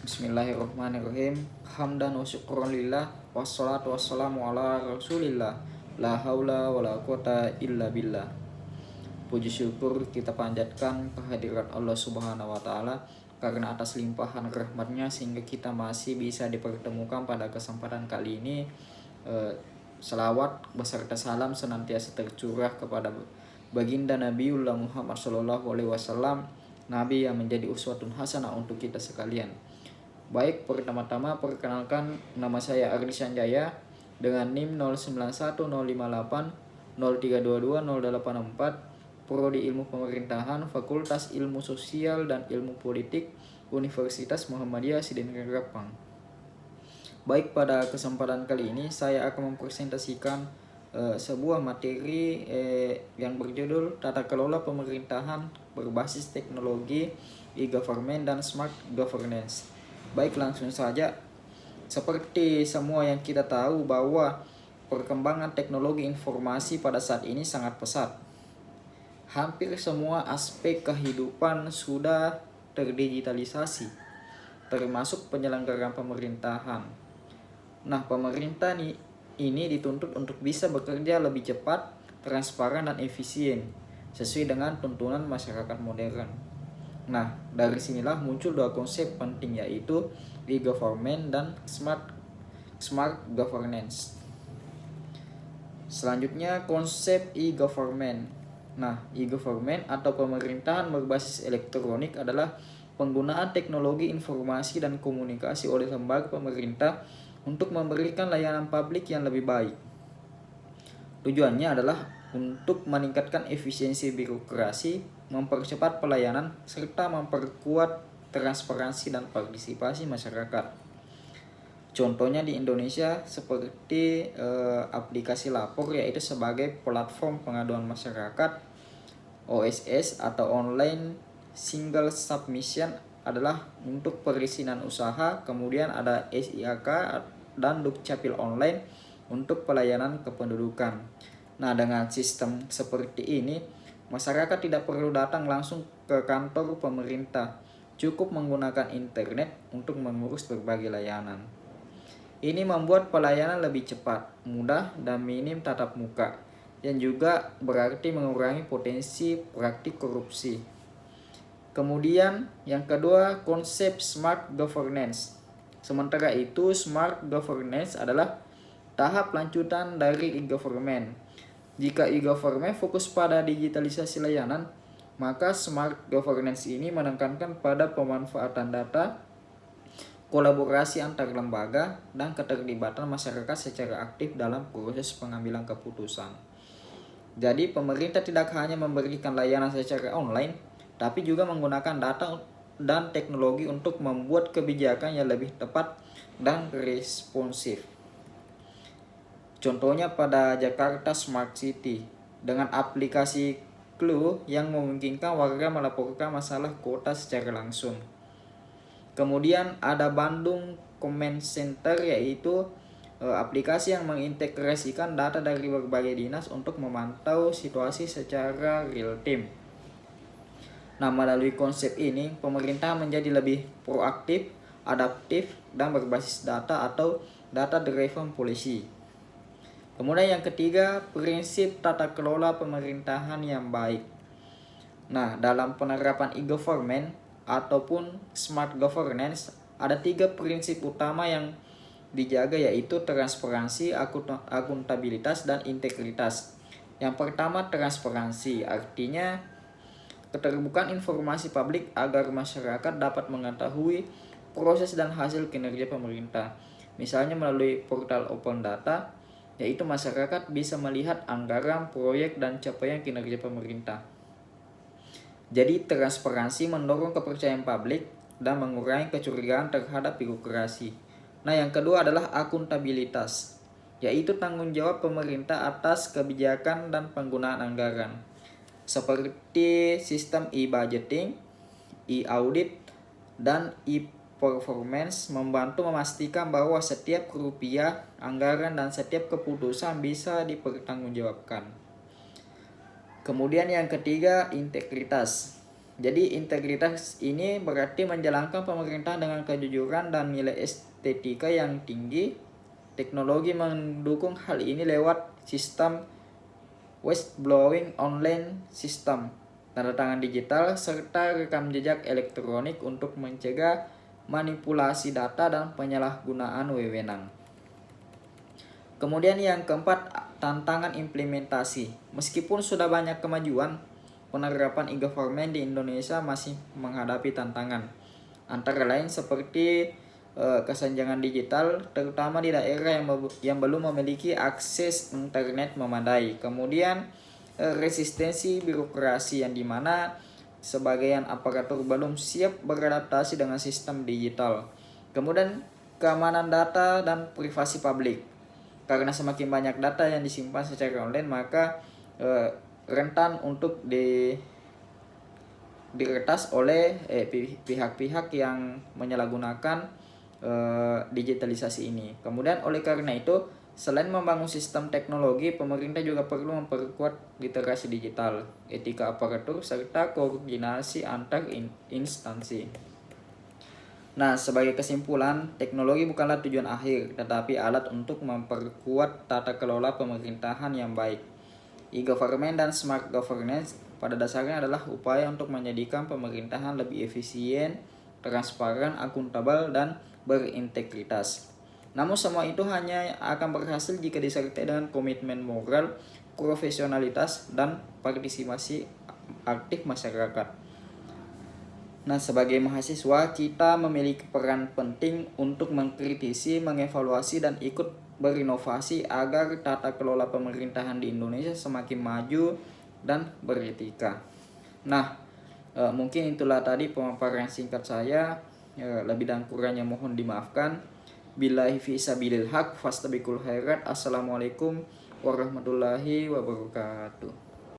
Bismillahirrahmanirrahim. Hamdan wa syukran lillah. Wassalatu wassalamu ala rasulillah. La haula wa la quwata illa billah. Puji syukur kita panjatkan kehadirat Allah Subhanahu wa taala karena atas limpahan rahmatnya sehingga kita masih bisa dipertemukan pada kesempatan kali ini. Selawat beserta salam senantiasa tercurah kepada baginda Nabiullah Muhammad SAW, Nabi yang menjadi uswatun hasanah untuk kita sekalian. Baik, pertama-tama perkenalkan, nama saya Ardi Sanjaya dengan NIM 09115803220864, Prodi Ilmu Pemerintahan, Fakultas Ilmu Sosial dan Ilmu Politik, Universitas Muhammadiyah Sidengerapang. Baik, pada kesempatan kali ini saya akan mempresentasikan sebuah materi yang berjudul Tata Kelola Pemerintahan Berbasis Teknologi, E-Government dan Smart Governance. Baik, langsung saja. Seperti semua yang kita tahu bahwa perkembangan teknologi informasi pada saat ini sangat pesat. Hampir semua aspek kehidupan sudah terdigitalisasi, termasuk penyelenggaraan pemerintahan. Nah, pemerintah ini dituntut untuk bisa bekerja lebih cepat, transparan, dan efisien sesuai dengan tuntunan masyarakat modern. Nah, dari sinilah muncul dua konsep penting, yaitu e-government dan smart governance. Selanjutnya, konsep e-government. Nah, e-government atau pemerintahan berbasis elektronik adalah penggunaan teknologi informasi dan komunikasi oleh lembaga pemerintah untuk memberikan layanan publik yang lebih baik. Tujuannya adalah untuk meningkatkan efisiensi birokrasi, mempercepat pelayanan, serta memperkuat transparansi dan partisipasi masyarakat. Contohnya di Indonesia seperti aplikasi lapor, yaitu sebagai platform pengaduan masyarakat. OSS atau Online Single Submission adalah untuk perizinan usaha. Kemudian ada SIAK dan Dukcapil Online untuk pelayanan kependudukan. Nah, dengan sistem seperti ini, masyarakat tidak perlu datang langsung ke kantor pemerintah, cukup menggunakan internet untuk mengurus berbagai layanan. Ini membuat pelayanan lebih cepat, mudah, dan minim tatap muka, yang juga berarti mengurangi potensi praktik korupsi. Kemudian yang kedua, konsep smart governance. Sementara itu, smart governance adalah tahap lanjutan dari e-government. Jika e-government fokus pada digitalisasi layanan, maka smart governance ini menekankan pada pemanfaatan data, kolaborasi antar lembaga, dan keterlibatan masyarakat secara aktif dalam proses pengambilan keputusan. Jadi pemerintah tidak hanya memberikan layanan secara online, tapi juga menggunakan data dan teknologi untuk membuat kebijakan yang lebih tepat dan responsif. Contohnya pada Jakarta Smart City dengan aplikasi Clue yang memungkinkan warga melaporkan masalah kota secara langsung. Kemudian ada Bandung Command Center, yaitu aplikasi yang mengintegrasikan data dari berbagai dinas untuk memantau situasi secara real time. Nah, melalui konsep ini, pemerintah menjadi lebih proaktif, adaptif, dan berbasis data atau data-driven policy. Kemudian yang ketiga, prinsip tata kelola pemerintahan yang baik. Nah, dalam penerapan e-government ataupun smart governance, ada 3 prinsip utama yang dijaga, yaitu transparansi, akuntabilitas, dan integritas. Yang pertama, transparansi, artinya keterbukaan informasi publik agar masyarakat dapat mengetahui proses dan hasil kinerja pemerintah. Misalnya melalui portal Open Data, yaitu masyarakat bisa melihat anggaran, proyek, dan capaian kinerja pemerintah. Jadi transparansi mendorong kepercayaan publik dan mengurangi kecurigaan terhadap birokrasi. Nah, yang kedua adalah akuntabilitas, yaitu tanggung jawab pemerintah atas kebijakan dan penggunaan anggaran, seperti sistem e-budgeting, e-audit, dan e-performance membantu memastikan bahwa setiap rupiah anggaran dan setiap keputusan bisa dipertanggungjawabkan. Kemudian yang ketiga, integritas. Jadi integritas ini berarti menjalankan pemerintahan dengan kejujuran dan nilai estetika yang tinggi. Teknologi mendukung hal ini lewat sistem whistleblowing online system, tanda tangan digital, serta rekam jejak elektronik untuk mencegah manipulasi data dan penyalahgunaan wewenang. Kemudian yang keempat, tantangan implementasi. Meskipun sudah banyak kemajuan, penerapan e-government di Indonesia masih menghadapi tantangan. Antara lain seperti kesenjangan digital, terutama di daerah yang belum memiliki akses internet memadai. Kemudian resistensi birokrasi yang dimana sebagian aparatur belum siap beradaptasi dengan sistem digital. Kemudian keamanan data dan privasi publik. Karena semakin banyak data yang disimpan secara online, maka rentan untuk diretas oleh pihak-pihak yang menyalahgunakan digitalisasi ini. Kemudian oleh karena itu, selain membangun sistem teknologi, pemerintah juga perlu memperkuat literasi digital, etika aparatur, serta koordinasi antar instansi. Nah, sebagai kesimpulan, teknologi bukanlah tujuan akhir, tetapi alat untuk memperkuat tata kelola pemerintahan yang baik. E-government dan smart governance pada dasarnya adalah upaya untuk menjadikan pemerintahan lebih efisien, transparan, akuntabel, dan berintegritas. Namun semua itu hanya akan berhasil jika disertai dengan komitmen moral, profesionalitas, dan partisipasi aktif masyarakat. Nah, sebagai mahasiswa, kita memiliki peran penting untuk mengkritisi, mengevaluasi, dan ikut berinovasi agar tata kelola pemerintahan di Indonesia semakin maju dan beretika. Nah, mungkin itulah tadi pemaparan singkat saya. Lebih dan kurangnya mohon dimaafkan. Billahi fi sabilil haq fastabiqul khairat. Assalamualaikum warahmatullahi wabarakatuh.